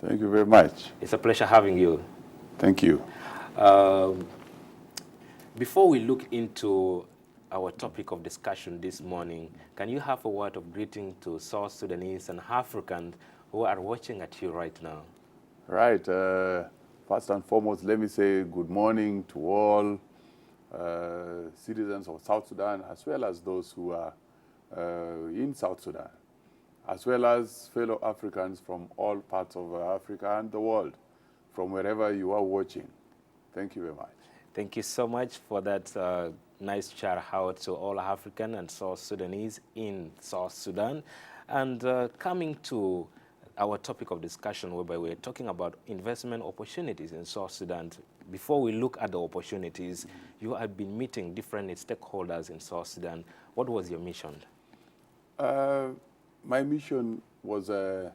Thank you very much. It's a pleasure having you. Thank you. Um, Before we look into our topic of discussion this morning, can you have a word of greeting to South Sudanese and Africans who are watching at you right now? Right. First and foremost, let me say good morning to all citizens of South Sudan, as well as those who are in South Sudan, as well as fellow Africans from all parts of Africa and the world, from wherever you are watching. Thank you very much. Thank you so much for that nice shout out to all African and South Sudanese in South Sudan. And coming to our topic of discussion, whereby we're talking about investment opportunities in South Sudan. Before we look at the opportunities, you have been meeting different stakeholders in South Sudan. What was your mission? My mission was to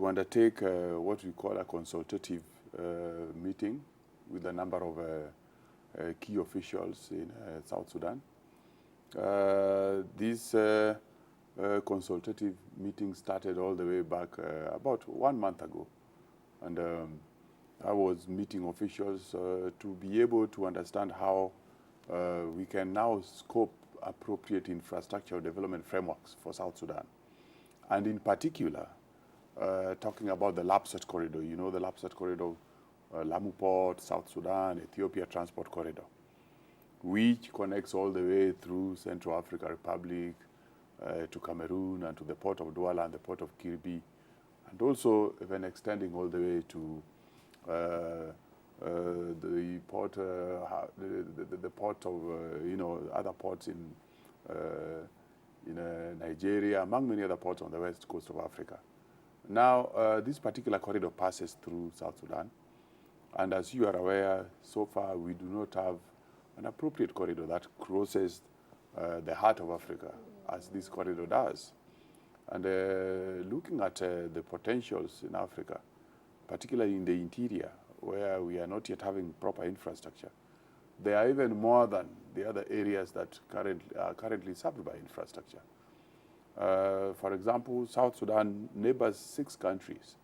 undertake what we call a consultative meeting with a number of key officials in South Sudan. This consultative meeting started all the way back about 1 month ago. And I was meeting officials to be able to understand how we can now scope appropriate infrastructure development frameworks for South Sudan. And in particular, talking about the Lapsset corridor, you know, the Lapsset corridor, Lamu Port, South Sudan, Ethiopia Transport Corridor, which connects all the way through Central Africa Republic to Cameroon and to the port of Douala and the port of Kirbi, and also even extending all the way to the port, the port of other ports in Nigeria, among many other ports on the west coast of Africa. Now, this particular corridor passes through South Sudan. And as you are aware, so far we do not have an appropriate corridor that crosses the heart of Africa, as this corridor does. And looking at the potentials in Africa, particularly in the interior, where we are not yet having proper infrastructure, they are even more than the other areas that are currently served by infrastructure. For example, South Sudan neighbors 6 countries.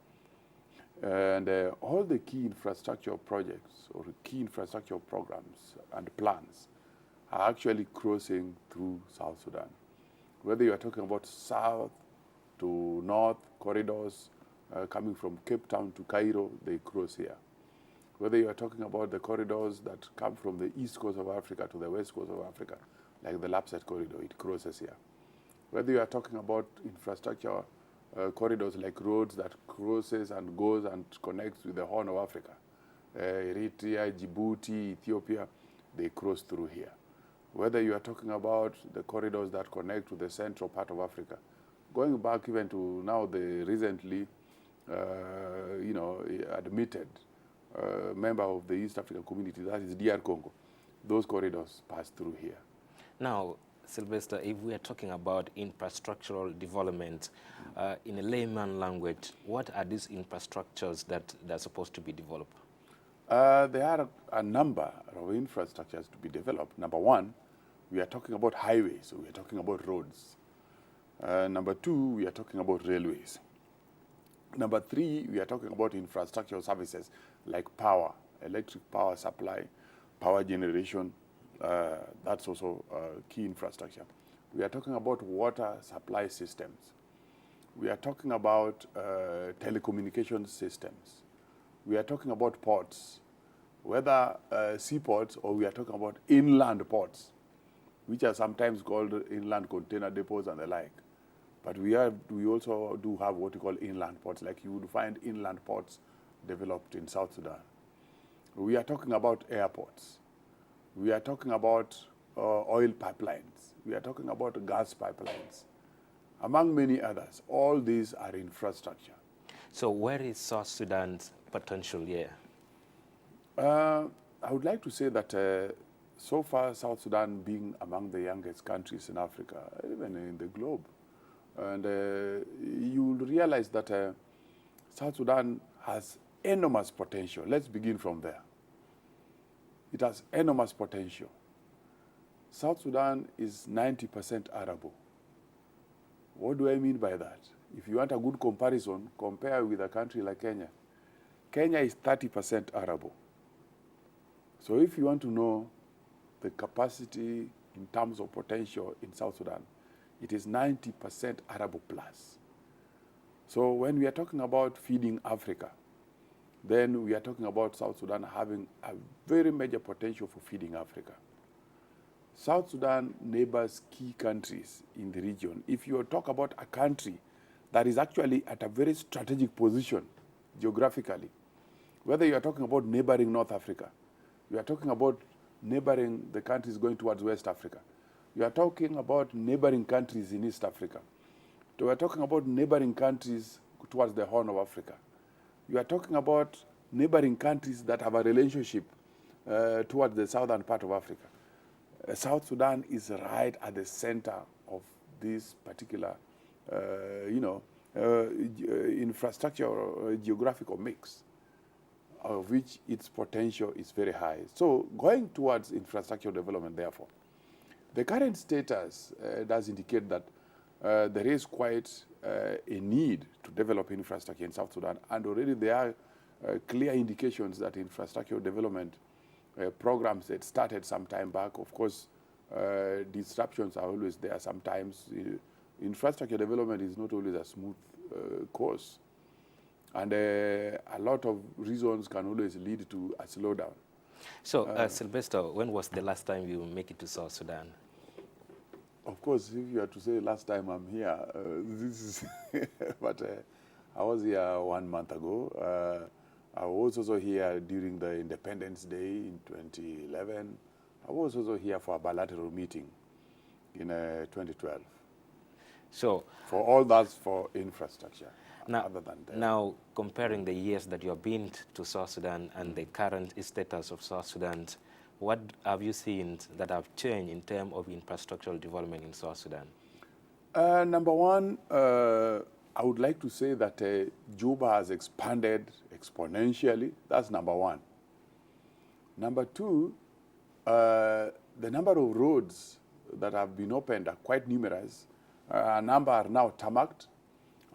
And all the key infrastructure projects or key infrastructure programs and plans are actually crossing through South Sudan. Whether you are talking about south to north corridors coming from Cape Town to Cairo, they cross here. Whether you are talking about the corridors that come from the east coast of Africa to the west coast of Africa, like the Lapsset corridor, it crosses here. Whether you are talking about infrastructure corridors like roads that crosses and goes and connects with the Horn of Africa, Eritrea, Djibouti, Ethiopia, they cross through here. Whether you are talking about the corridors that connect to the central part of Africa, going back even to now the recently, admitted member of the East African community, that is DR Congo, those corridors pass through here. Now, Silvester, if we are talking about infrastructural development, in a layman language, what are these infrastructures that are supposed to be developed? There are a number of infrastructures to be developed. Number one, we are talking about highways, so we are talking about roads. Number two, we are talking about railways. Number three, we are talking about infrastructure services like power, electric power supply, power generation. That's also key infrastructure. We are talking about water supply systems. We are talking about telecommunication systems. We are talking about ports, whether seaports or we are talking about inland ports, which are sometimes called inland container depots and the like. But we also do have what we call inland ports, like you would find inland ports developed in South Sudan. We are talking about airports. We are talking about oil pipelines. We are talking about gas pipelines, among many others. All these are infrastructure. So where is South Sudan's potential here? I would like to say that so far, South Sudan being among the youngest countries in Africa, even in the globe, and you will realize that South Sudan has enormous potential. Let's begin from there. It has enormous potential. South Sudan is 90% arable. What do I mean by that? If you want a good comparison, compare with a country like Kenya. Kenya is 30% arable. So if you want to know the capacity in terms of potential in South Sudan, it is 90% arable plus. So when we are talking about feeding Africa, then we are talking about South Sudan having a very major potential for feeding Africa. South Sudan neighbors key countries in the region. If you talk about a country that is actually at a very strategic position geographically, whether you are talking about neighboring North Africa, you are talking about neighboring the countries going towards West Africa, you are talking about neighboring countries in East Africa, we are talking about neighboring countries towards the Horn of Africa, you are talking about neighboring countries that have a relationship towards the southern part of Africa. South Sudan is right at the center of this particular, infrastructure or geographical mix, of which its potential is very high. So going towards infrastructure development, therefore, the current status does indicate that there is quite a need to develop infrastructure in South Sudan, and already there are clear indications that infrastructure development programs that started some time back. Of course, disruptions are always there sometimes. Infrastructure development is not always a smooth course. And a lot of reasons can always lead to a slowdown. So, Silvester, when was the last time you make it to South Sudan? Of course, if you are to say last time I'm here, this is, but I was here 1 month ago. I was also here during the Independence Day in 2011. I was also here for a bilateral meeting in 2012. So, for all that's for infrastructure. Now, now, comparing the years that you have been to South Sudan and the current status of South Sudan, what have you seen that have changed in terms of infrastructural development in South Sudan? Number one, I would like to say that Juba has expanded exponentially. That's number one. Number two, the number of roads that have been opened are quite numerous. A number are now tarmacked.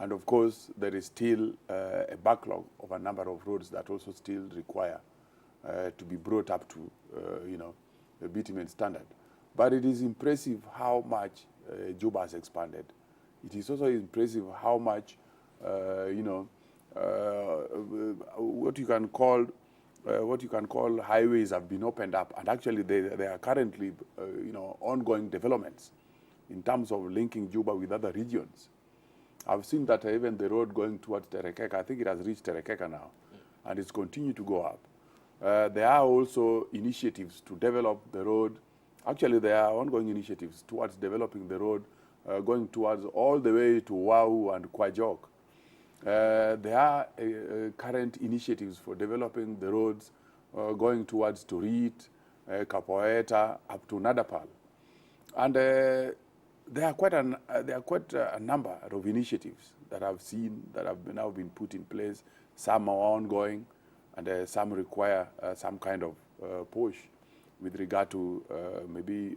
And of course, there is still a backlog of a number of roads that also still require to be brought up to, the bitumen standard. But it is impressive how much Juba has expanded. It is also impressive how much, what you can call highways have been opened up, and actually they are currently, ongoing developments in terms of linking Juba with other regions. I've seen that even the road going towards Terekeka, I think it has reached Terekeka now, and it's continued to go up. There are also initiatives to develop the road. Actually, there are ongoing initiatives towards developing the road, going towards all the way to Wau and Kwajok. There are current initiatives for developing the roads going towards Turit, Capoeira, up to Nadapal. And there are quite a number of initiatives that I've seen that have now been put in place. Some are ongoing, and some require some kind of push with regard to maybe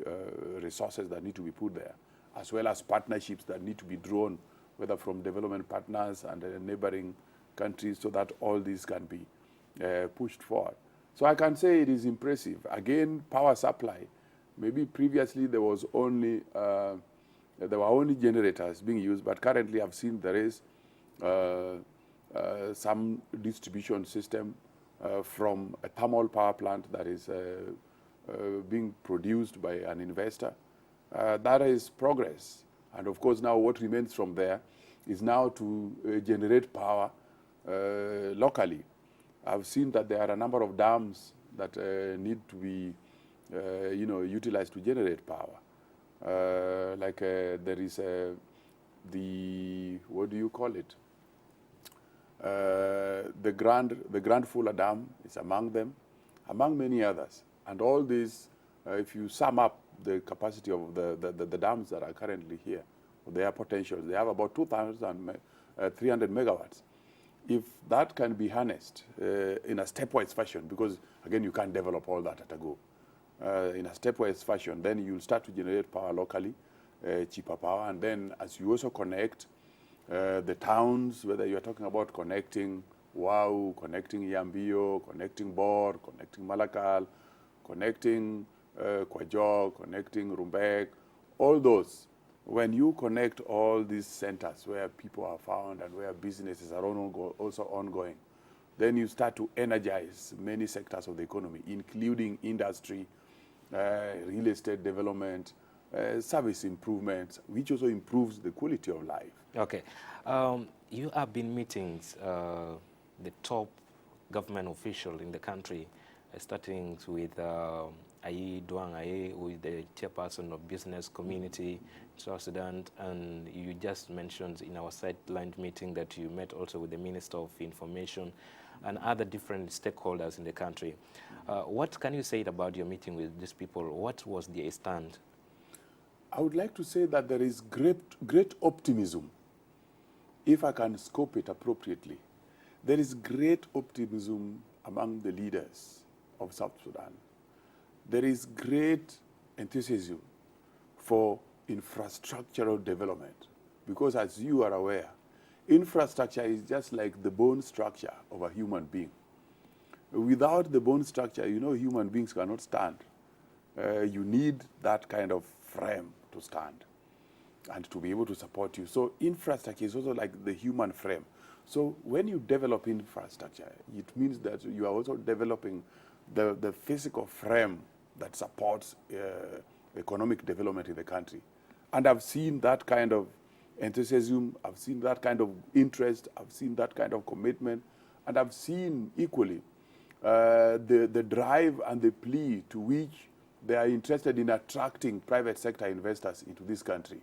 resources that need to be put there, as well as partnerships that need to be drawn, whether from development partners and neighboring countries, so that all these can be pushed forward. So I can say it is impressive. Again, power supply. Maybe previously there was only there were only generators being used, but currently I've seen there is some distribution system from a thermal power plant that is being produced by an investor. That is progress. And of course now what remains from there is now to generate power locally. I've seen that there are a number of dams that need to be utilized to generate power. There is what do you call it? The Grand Fula Dam is among them, among many others. And all these, if you sum up the capacity of the dams that are currently here, their potential, they have about 2,300 megawatts. If that can be harnessed in a stepwise fashion, because again, you can't develop all that at a go, in a stepwise fashion, then you'll start to generate power locally, cheaper power, and then as you also connect the towns, whether you're talking about connecting Wau, connecting Yambio, connecting Bor, connecting Malakal, connecting Kwajok, connecting Rumbek, all those. When you connect all these centers where people are found and where businesses are also ongoing, then you start to energize many sectors of the economy, including industry, real estate development, service improvements, which also improves the quality of life. Okay. You have been meeting the top government official in the country, starting with Ayi Duang Aye, who is the chairperson of business community South Sudan, and you just mentioned in our sideline meeting that you met also with the Minister of Information and other different stakeholders in the country. What can you say about your meeting with these people? What was their stand? I would like to say that there is great optimism, if I can scope it appropriately. There is great optimism among the leaders of South Sudan. There is great enthusiasm for infrastructural development, because as you are aware, infrastructure is just like the bone structure of a human being. Without the bone structure, you know, human beings cannot stand. You need that kind of frame to stand and to be able to support you. So infrastructure is also like the human frame. So when you develop infrastructure, it means that you are also developing the physical frame that supports economic development in the country. And I've seen that kind of enthusiasm, I've seen that kind of interest, I've seen that kind of commitment, and I've seen equally the drive and the plea to which they are interested in attracting private sector investors into this country.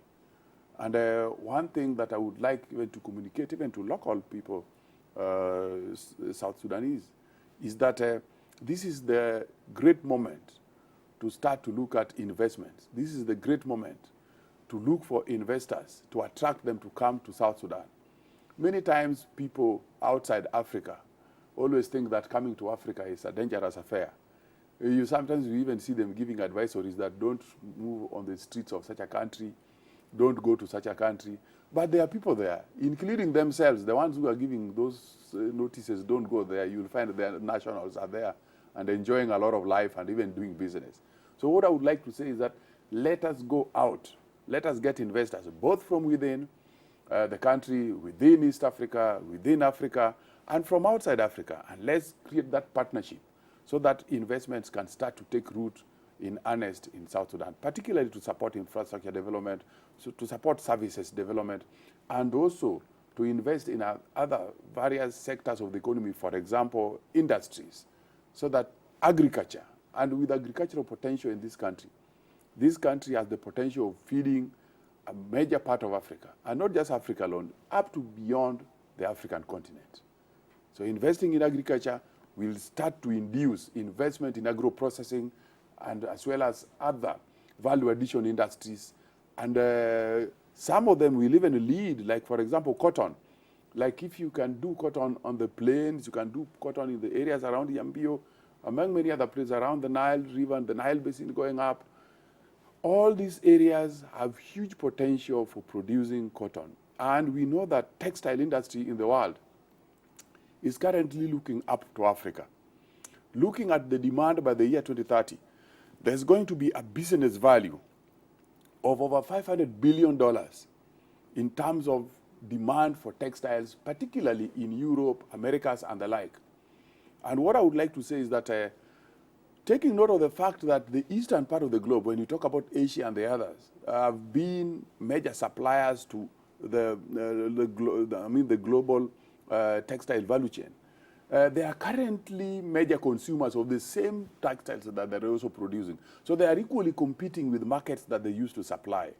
And one thing that I would like even to communicate even to local people, South Sudanese, is that this is the great moment to start to look at investments. This is the great moment to look for investors, to attract them to come to South Sudan. Many times people outside Africa always think that coming to Africa is a dangerous affair. Sometimes you even see them giving advisories that don't move on the streets of such a country, don't go to such a country. But there are people there, including themselves, the ones who are giving those notices, don't go there. You'll find their nationals are there and enjoying a lot of life and even doing business. So what I would like to say is that let us go out. Let us get investors, both from within the country, within East Africa, within Africa, and from outside Africa. And let's create that partnership so that investments can start to take root in earnest in South Sudan, particularly to support infrastructure development, so to support services development, and also to invest in other various sectors of the economy, for example, industries, so that agriculture, and with agricultural potential in this country has the potential of feeding a major part of Africa, and not just Africa alone, up to beyond the African continent. So investing in agriculture will start to induce investment in agro-processing and as well as other value addition industries. And some of them will even lead, like for example, cotton. Like if you can do cotton on the plains, you can do cotton in the areas around Yambio, among many other places around the Nile River and the Nile Basin going up. All these areas have huge potential for producing cotton. And we know that textile industry in the world is currently looking up to Africa. Looking at the demand by the year 2030, there's going to be a business value of over $500 billion in terms of demand for textiles, particularly in Europe, Americas, and the like. And what I would like to say is that taking note of the fact that the eastern part of the globe, when you talk about Asia and the others, have been major suppliers to the global textile value chain. They are currently major consumers of the same textiles that they're also producing. So they are equally competing with markets that they used to supply.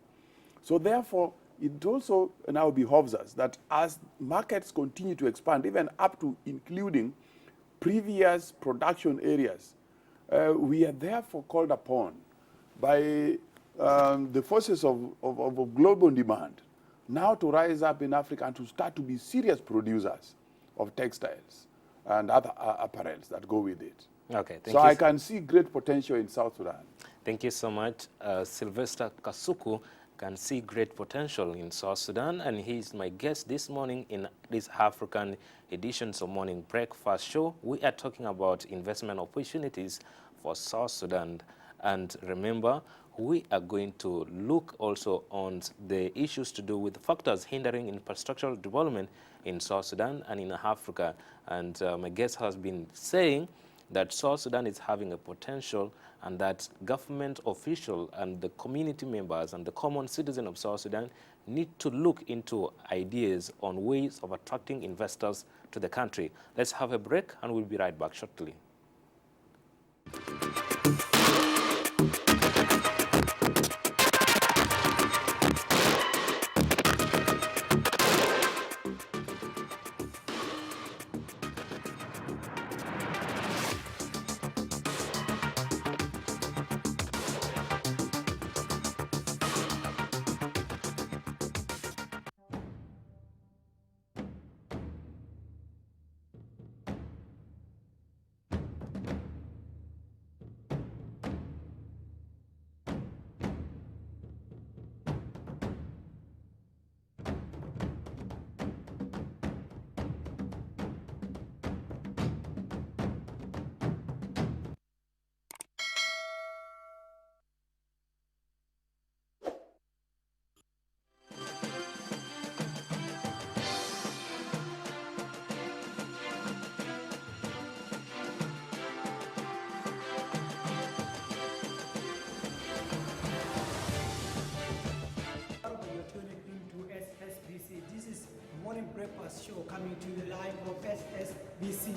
So therefore, it also now behoves us that as markets continue to expand, even up to including previous production areas, we are therefore called upon by the forces of global demand now to rise up in Africa and to start to be serious producers of textiles and other apparels that go with it. Okay, thank you. So I can see great potential in South Sudan. Thank you so much. Silvester Kasuku, can see great potential in South Sudan, and he is my guest this morning in this African editions of Morning Breakfast Show. We are talking about investment opportunities for South Sudan. And remember, we are going to look also on the issues to do with factors hindering infrastructural development in South Sudan and in Africa. And my guest has been saying that South Sudan is having a potential, and that government officials and the community members and the common citizen of South Sudan need to look into ideas on ways of attracting investors to the country. Let's have a break, and we'll be right back shortly. This is Morning Breakfast Show coming to you live from SSBC.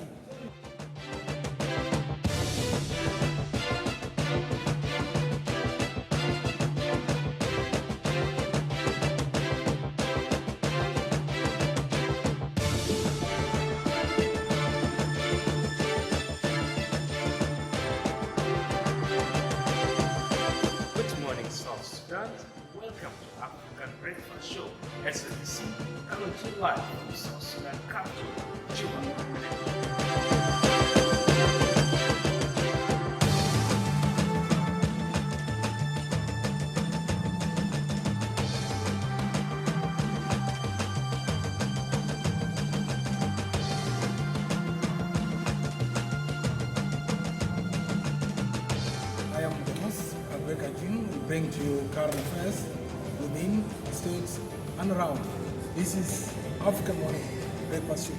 Good morning, South Sudan. Welcome to African Breakfast Show, SSBC, coming to you live from South Sudan capital, Juba. I am Thomas Abekajin. We bring to you current affairs within states and around. This is African Morning Breakfast Show.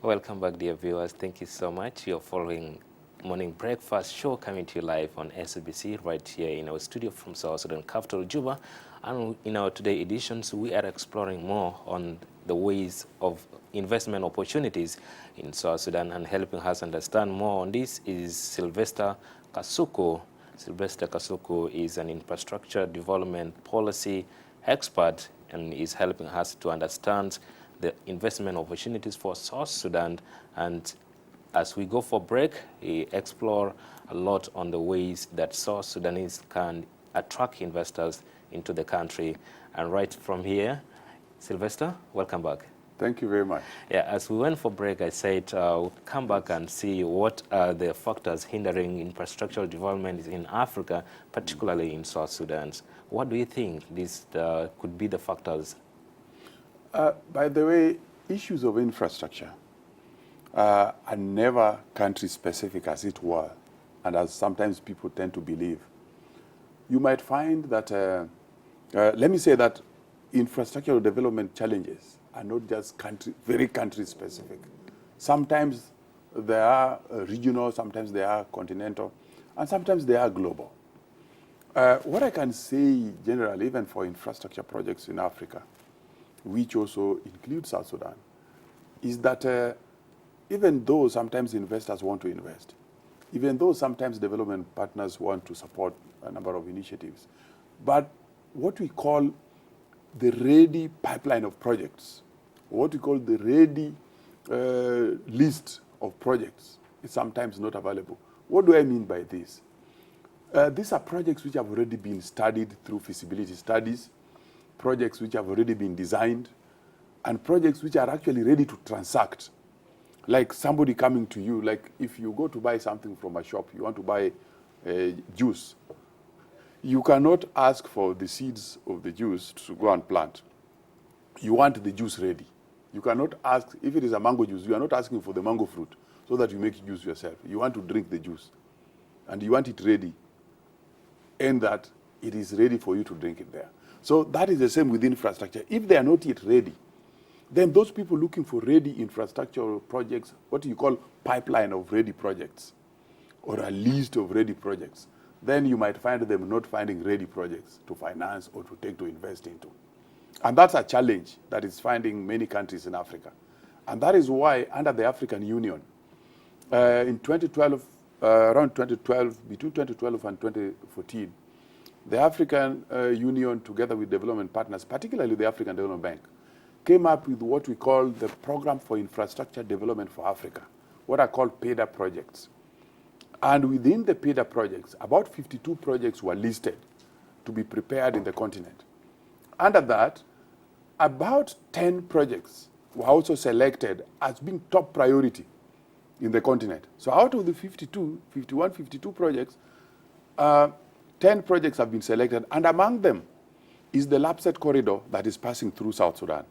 Welcome back, dear viewers. Thank you so much. You're following Morning Breakfast Show coming to you live on SBC right here in our studio from South Sudan capital, Juba. And in our today editions, we are exploring more on the ways of investment opportunities in South Sudan, and helping us understand more on this is Silvester Kasuku. Silvester Kasuku is an infrastructure development policy expert and is helping us to understand the investment opportunities for South Sudan. And as we go for break, we explore a lot on the ways that South Sudanese can attract investors into the country. And right from here, Silvester, welcome back. Thank you very much. Yeah, as we went for break, I said we'll come back and see what are the factors hindering infrastructural development in Africa, particularly in South Sudan. What do you think these could be the factors? By the way, issues of infrastructure are never country-specific, as it were, and as sometimes people tend to believe. You might find that, let me say that infrastructural development challenges are not just very country-specific. Sometimes they are regional, sometimes they are continental, and sometimes they are global. What I can say generally, even for infrastructure projects in Africa, which also includes South Sudan, is that even though sometimes investors want to invest, even though sometimes development partners want to support a number of initiatives, but what we call the ready pipeline of projects, what we call the ready list of projects is sometimes not available. What do I mean by this? These are projects which have already been studied through feasibility studies, projects which have already been designed, and projects which are actually ready to transact. Like somebody coming to you, like if you go to buy something from a shop, you want to buy juice, you cannot ask for the seeds of the juice to go and plant. You want the juice ready. You cannot ask, if it is a mango juice, you are not asking for the mango fruit so that you make juice yourself. You want to drink the juice, and you want it ready, and that it is ready for you to drink it there. So that is the same with infrastructure. If they are not yet ready, then those people looking for ready infrastructure projects, what you call pipeline of ready projects, or a list of ready projects, then you might find them not finding ready projects to finance or to take to invest into. And that's a challenge that is finding many countries in Africa. And that is why under the African Union, in 2012, around 2012, between 2012 and 2014, the African Union, together with development partners, particularly the African Development Bank, came up with what we call the Program for Infrastructure Development for Africa, what are called PEDA projects. And within the PEDA projects, about 52 projects were listed to be prepared in the continent. Under that, about 10 projects were also selected as being top priority in the continent. So out of the 52 projects, 10 projects have been selected, and among them is the Lapset corridor that is passing through South Sudan,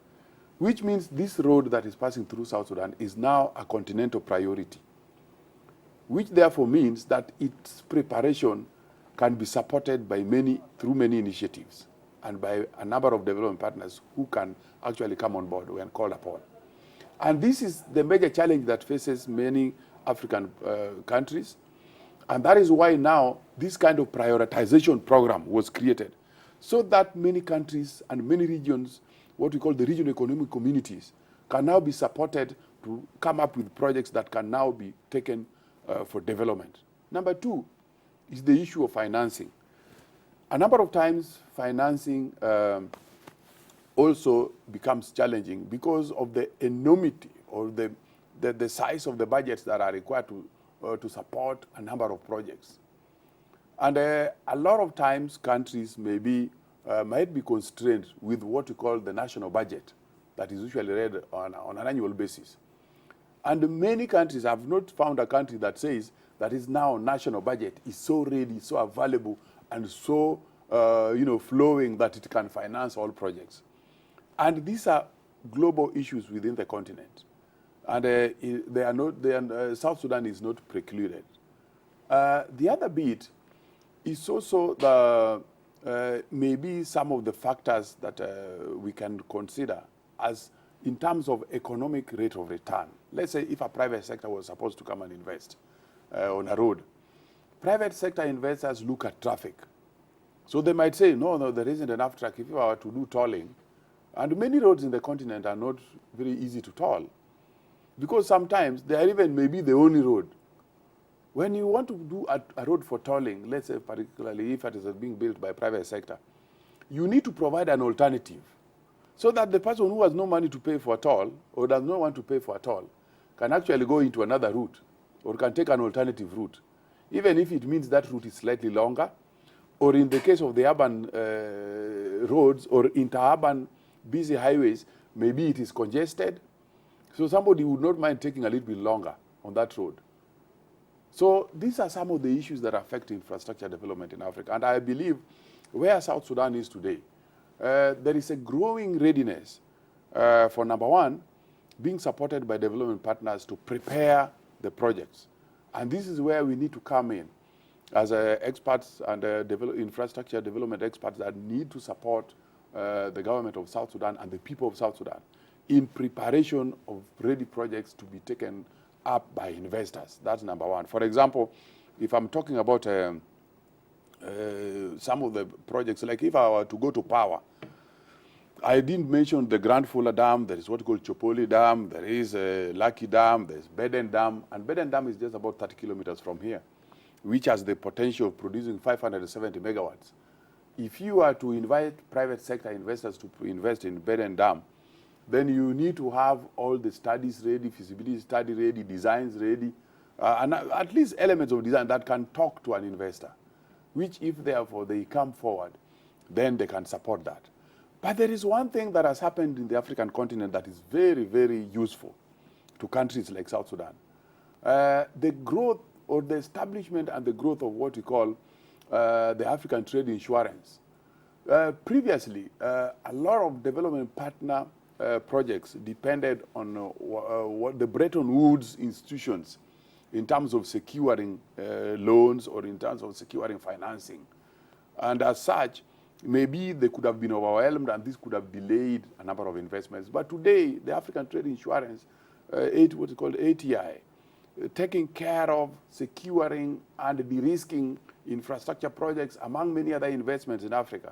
which means this road that is passing through South Sudan is now a continental priority, which therefore means that its preparation can be supported by through many initiatives and by a number of development partners who can actually come on board when called upon. And this is the major challenge that faces many African countries. And that is why now this kind of prioritization program was created, so that many countries and many regions, what we call the regional economic communities, can now be supported to come up with projects that can now be taken for development. Number two is the issue of financing. A number of times financing also becomes challenging because of the enormity or the size of the budgets that are required to support a number of projects. And a lot of times countries might be constrained with what we call the national budget that is usually read on an annual basis. And many countries have not found a country that says that is now national budget is so ready, so available, and so flowing that it can finance all projects. And these are global issues within the continent. And South Sudan is not precluded. The other bit is also maybe some of the factors that we can consider as in terms of economic rate of return. Let's say if a private sector was supposed to come and invest on a road, private sector investors look at traffic. So they might say, no, there isn't enough traffic. If I were to do tolling, and many roads in the continent are not very easy to toll, because sometimes they are even maybe the only road. When you want to do a road for tolling, let's say particularly if it is being built by private sector, you need to provide an alternative so that the person who has no money to pay for a toll or does not want to pay for a toll can actually go into another route or can take an alternative route, even if it means that route is slightly longer, or in the case of the urban roads or interurban busy highways, maybe it is congested. So somebody would not mind taking a little bit longer on that road. So these are some of the issues that affect infrastructure development in Africa. And I believe where South Sudan is today, there is a growing readiness for, number one, being supported by development partners to prepare the projects. And this is where we need to come in as experts and infrastructure development experts that need to support the government of South Sudan and the people of South Sudan in preparation of ready projects to be taken up by investors. That's number one. For example, if I'm talking about some of the projects, like if I were to go to power, I didn't mention the Grand Fula Dam, there is what we call Chopoli Dam, there is Lucky Dam, there's Beden Dam, and Beden Dam is just about 30 kilometers from here, which has the potential of producing 570 megawatts. If you are to invite private sector investors to invest in Beden Dam, then you need to have all the studies ready, feasibility study ready, designs ready, and at least elements of design that can talk to an investor, which if therefore they come forward, then they can support that. But there is one thing that has happened in the African continent that is very, very useful to countries like South Sudan. The growth or the establishment and the growth of what we call the African Trade Insurance. Previously, a lot of development partner projects depended on what the Bretton Woods institutions in terms of securing loans or in terms of securing financing. And as such, maybe they could have been overwhelmed and this could have delayed a number of investments. But today, the African Trade Insurance, what is called ATI, taking care of securing and de-risking infrastructure projects among many other investments in Africa,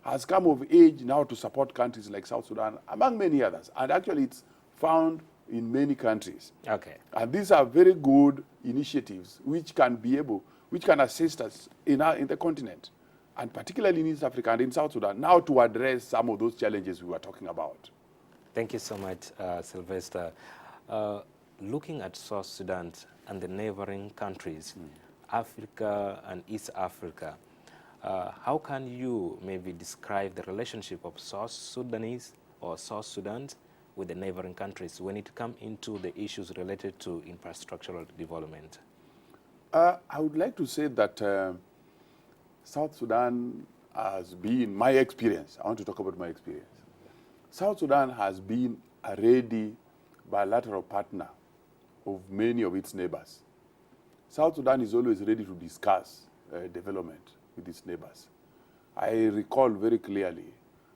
has come of age now to support countries like South Sudan, among many others. And actually, it's found in many countries. Okay. And these are very good initiatives which can assist us in the continent, and particularly in East Africa and in South Sudan, now to address some of those challenges we were talking about. Thank you so much, Silvester. Looking at South Sudan and the neighboring countries, Africa and East Africa, how can you maybe describe the relationship of South Sudanese or South Sudan with the neighboring countries when it comes into the issues related to infrastructural development? I would like to say that South Sudan has been, my experience, I want to talk about my experience. South Sudan has been a ready bilateral partner of many of its neighbors. South Sudan is always ready to discuss development with its neighbors. I recall very clearly,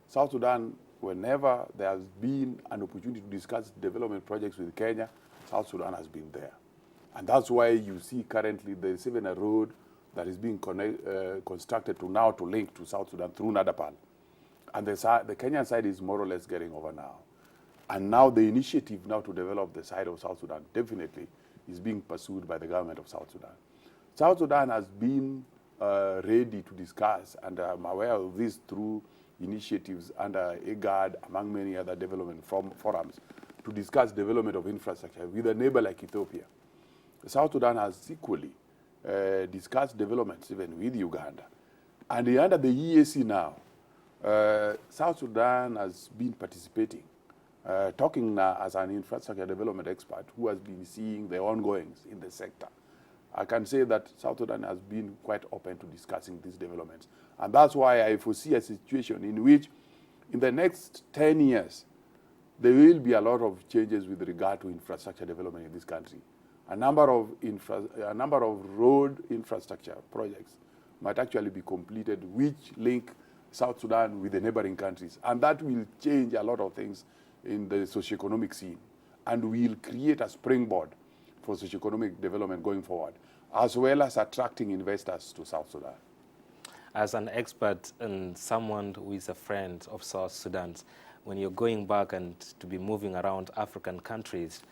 South Sudan, whenever there has been an opportunity to discuss development projects with Kenya, South Sudan has been there. And that's why you see currently there's even a road that is being constructed to link to South Sudan through Nadapal. And the Kenyan side is more or less getting over now. And now the initiative now to develop the side of South Sudan definitely is being pursued by the government of South Sudan. South Sudan has been ready to discuss, and I'm aware of this through initiatives under IGAD, among many other development forums, to discuss development of infrastructure with a neighbor like Ethiopia. South Sudan has equally discussed developments even with Uganda. And under the EAC now, South Sudan has been participating, talking now as an infrastructure development expert who has been seeing the ongoings in the sector. I can say that South Sudan has been quite open to discussing these developments. And that's why I foresee a situation in which in the next 10 years, there will be a lot of changes with regard to infrastructure development in this country. A number of road infrastructure projects might actually be completed which link South Sudan with the neighboring countries. And that will change a lot of things in the socioeconomic scene and will create a springboard for socioeconomic development going forward, as well as attracting investors to South Sudan. As an expert and someone who is a friend of South Sudan, when you're going back and to be moving around African countries,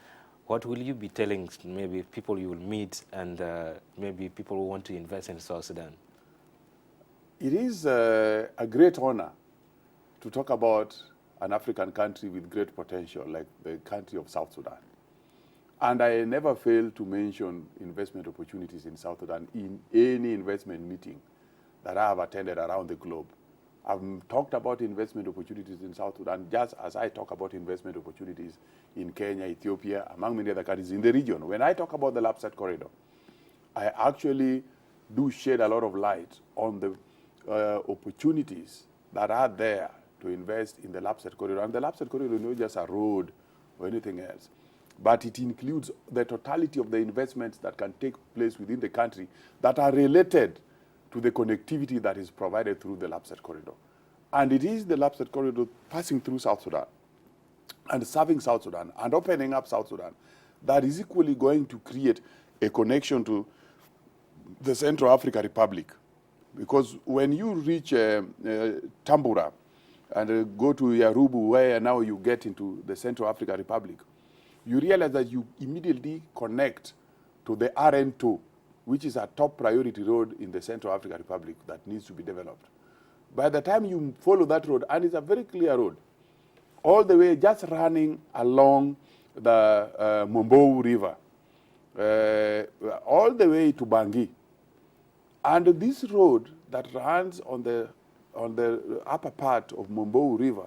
what will you be telling maybe people you will meet and maybe people who want to invest in South Sudan? It is a great honor to talk about an African country with great potential like the country of South Sudan. And I never fail to mention investment opportunities in South Sudan in any investment meeting that I have attended around the globe. I've talked about investment opportunities in South Sudan just as I talk about investment opportunities in Kenya, Ethiopia, among many other countries in the region. When I talk about the Lapsset Corridor, I actually do shed a lot of light on the opportunities that are there to invest in the Lapsset Corridor. And the Lapsset Corridor is not just a road or anything else, but it includes the totality of the investments that can take place within the country that are related to the connectivity that is provided through the Lapsset Corridor. And it is the Lapsset Corridor passing through South Sudan and serving South Sudan and opening up South Sudan that is equally going to create a connection to the Central African Republic. Because when you reach Tambura and go to Yarubu, where now you get into the Central African Republic, you realize that you immediately connect to the RN2, which is a top priority road in the Central African Republic that needs to be developed. By the time you follow that road, and it's a very clear road, all the way just running along the Mombou River, all the way to Bangui. And this road that runs on the upper part of Mombou River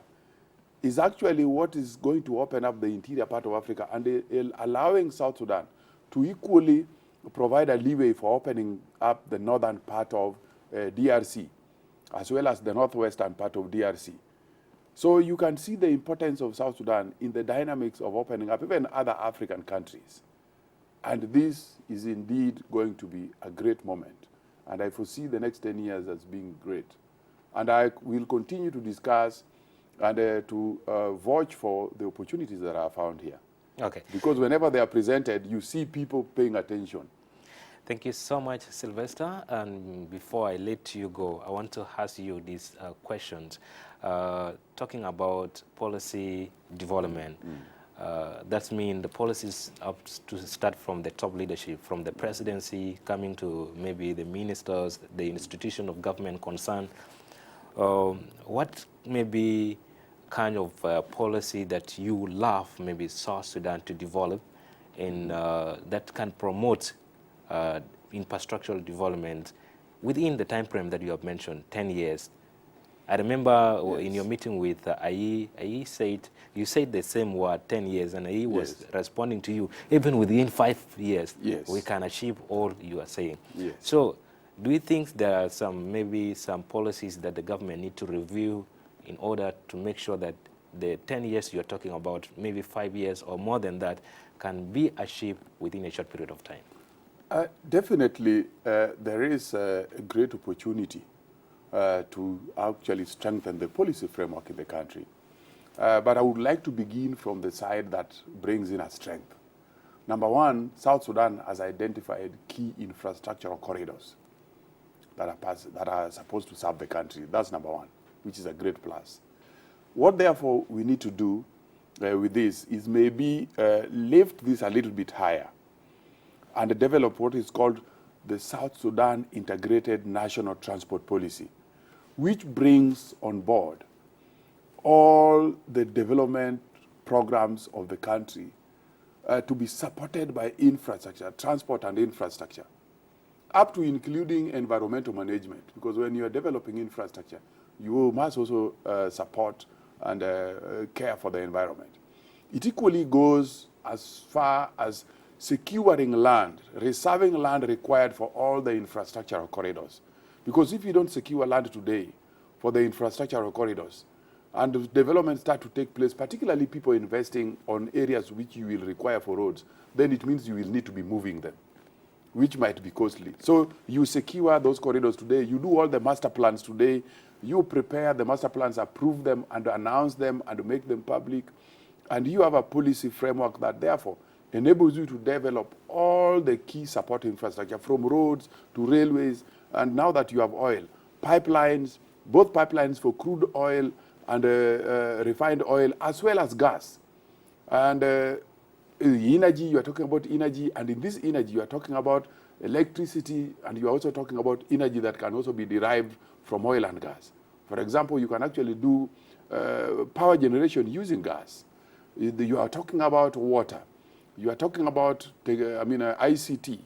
is actually what is going to open up the interior part of Africa and allowing South Sudan to equally provide a leeway for opening up the northern part of DRC, as well as the northwestern part of DRC. So you can see the importance of South Sudan in the dynamics of opening up even other African countries. And this is indeed going to be a great moment. And I foresee the next 10 years as being great. And I will continue to discuss and to watch for the opportunities that are found here. Okay. Because whenever they are presented, you see people paying attention. Thank you so much, Silvester. And before I let you go, I want to ask you these questions. Talking about policy development, that means the policies have to start from the top leadership, from the presidency, coming to maybe the ministers, the institution of government concerned. What maybe kind of policy that you would love maybe South Sudan to develop in, that can promote infrastructural development within the time frame that you have mentioned, 10 years? I remember in your meeting with Ayi said, you said the same word, 10 years, and Ayi was responding to you, even within 5 years, we can achieve all you are saying. So do you think there are maybe some policies that the government need to review in order to make sure that the 10 years you're talking about, maybe 5 years or more than that, can be achieved within a short period of time? Definitely, there is a great opportunity to actually strengthen the policy framework in the country. But I would like to begin from the side that brings in a strength. Number one, South Sudan has identified key infrastructural corridors that are supposed to serve the country. That's number one, which is a great plus. What therefore we need to do with this is maybe lift this a little bit higher and develop what is called the South Sudan Integrated National Transport Policy, which brings on board all the development programs of the country to be supported by infrastructure, transport and infrastructure, up to including environmental management, because when you are developing infrastructure, you must also support and care for the environment. It equally goes as far as securing land, reserving land required for all the infrastructural corridors. Because if you don't secure land today for the infrastructural corridors, and the development start to take place, particularly people investing on areas which you will require for roads, then it means you will need to be moving them, which might be costly. So you secure those corridors today, you do all the master plans today, you prepare the master plans, approve them, and announce them, and make them public, and you have a policy framework that therefore enables you to develop all the key support infrastructure, from roads to railways, and now that you have oil, pipelines, both pipelines for crude oil and refined oil, as well as gas. And energy, you are talking about energy, and in this energy you are talking about electricity, and you are also talking about energy that can also be derived from oil and gas. For example, you can actually do power generation using gas. You are talking about water. You are talking about ICT,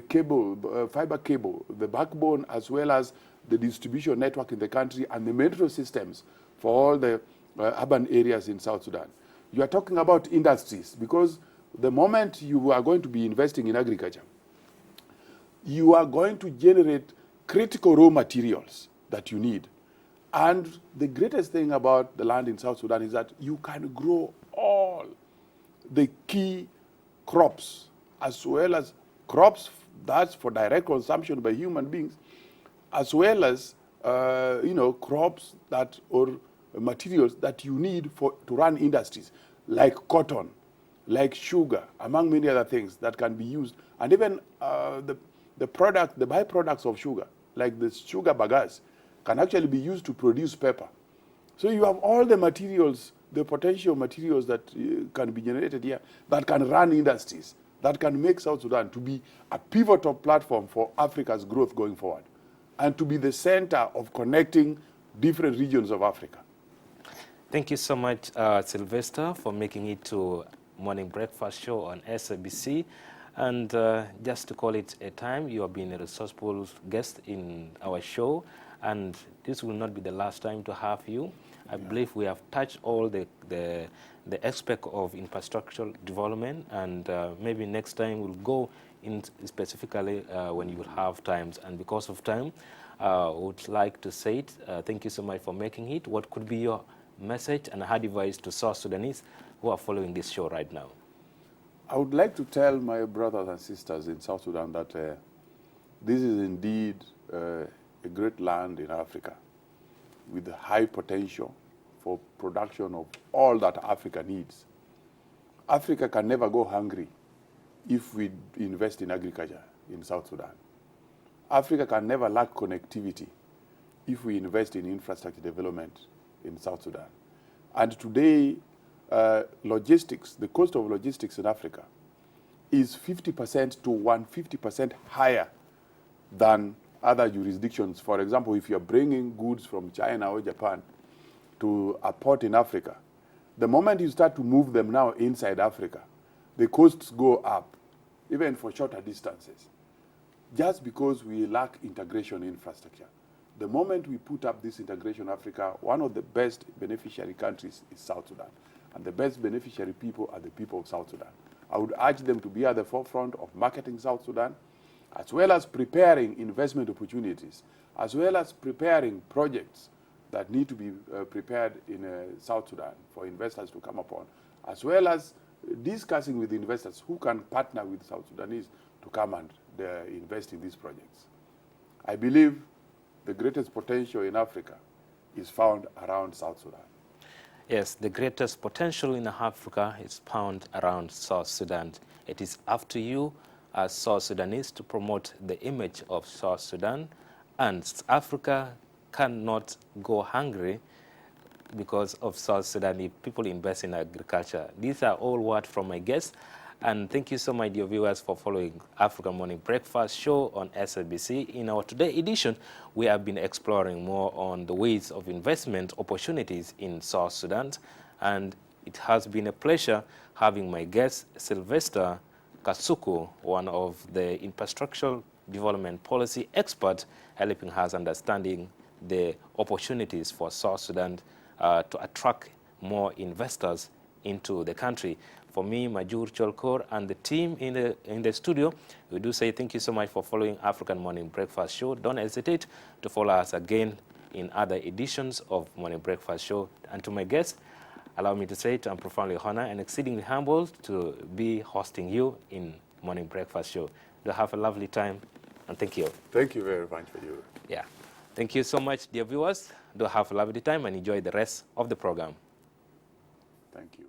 cable, fiber cable, the backbone, as well as the distribution network in the country and the metro systems for all the urban areas in South Sudan. You are talking about industries, because the moment you are going to be investing in agriculture, you are going to generate critical raw materials that you need. And the greatest thing about the land in South Sudan is that you can grow all the key crops, as well as crops that's for direct consumption by human beings, as well as crops that or materials that you need to run industries, like cotton, like sugar, among many other things that can be used, and even the byproducts of sugar, like the sugar bagasse, can actually be used to produce paper. So you have all the materials, the potential materials that can be generated here, that can run industries, that can make South Sudan to be a pivotal platform for Africa's growth going forward, and to be the center of connecting different regions of Africa. Thank you so much, Silvester, for making it to Morning Breakfast Show on SABC. And just to call it a time, you have been a resourceful guest in our show, and this will not be the last time to have you. I believe we have touched all the aspect of infrastructural development, and maybe next time we'll go in specifically when you will have times. And because of time, I would like to say it. Thank you so much for making it. What could be your message and advice to South Sudanese who are following this show right now? I would like to tell my brothers and sisters in South Sudan that this is indeed a great land in Africa with high potential for production of all that Africa needs. Africa can never go hungry if we invest in agriculture in South Sudan. Africa can never lack connectivity if we invest in infrastructure development in South Sudan. And today, logistics, the cost of logistics in Africa is 50% to 150% higher than other jurisdictions. For example, if you're bringing goods from China or Japan to a port in Africa, the moment you start to move them now inside Africa, the costs go up, even for shorter distances, just because we lack integration infrastructure. The moment we put up this integration Africa, one of the best beneficiary countries is South Sudan. And the best beneficiary people are the people of South Sudan. I would urge them to be at the forefront of marketing South Sudan, as well as preparing investment opportunities, as well as preparing projects that need to be prepared in South Sudan for investors to come upon, as well as discussing with investors who can partner with South Sudanese to come and invest in these projects. I believe the greatest potential in Africa is found around South Sudan. Yes, the greatest potential in Africa is found around South Sudan. It is up to you as South Sudanese to promote the image of South Sudan, and Africa cannot go hungry because of South Sudan if people invest in agriculture. These are all words from my guests. And thank you so much, dear viewers, for following African Morning Breakfast Show on SABC. In our today edition, we have been exploring more on the ways of investment opportunities in South Sudan. And it has been a pleasure having my guest, Silvester Kasuku, one of the infrastructural development policy expert, helping us understanding the opportunities for South Sudan to attract more investors into the country. For me, Majur Cholkor, and the team in the studio, we do say thank you so much for following African Morning Breakfast Show. Don't hesitate to follow us again in other editions of Morning Breakfast Show. And to my guests, allow me to say it, I'm profoundly honored and exceedingly humbled to be hosting you in Morning Breakfast Show. Do have a lovely time, and thank you. Thank you very much for you. Yeah. Thank you so much, dear viewers. Do have a lovely time and enjoy the rest of the program. Thank you.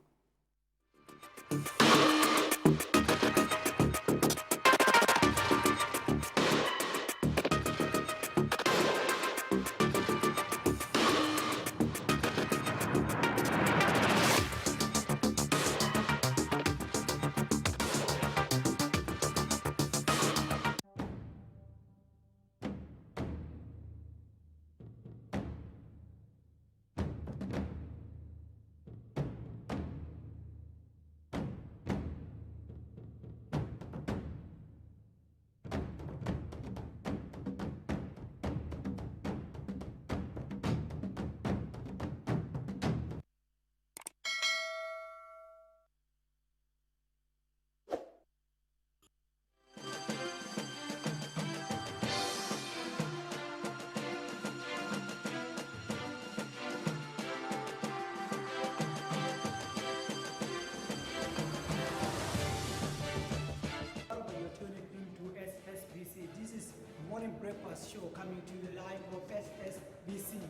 SSBC. This is Morning Breakfast Show coming to you live from SSBC.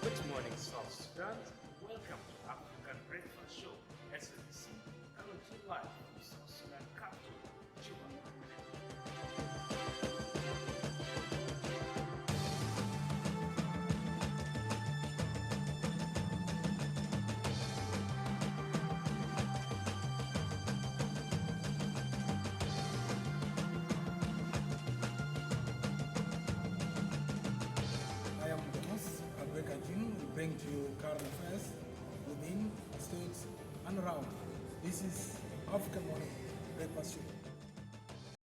Good morning, South Sudan. Welcome to African Breakfast Show, SABC, coming to you live from South Sudan capital, Juba. bring to you current affairs within states and around. This is African Morning Breakfast Show.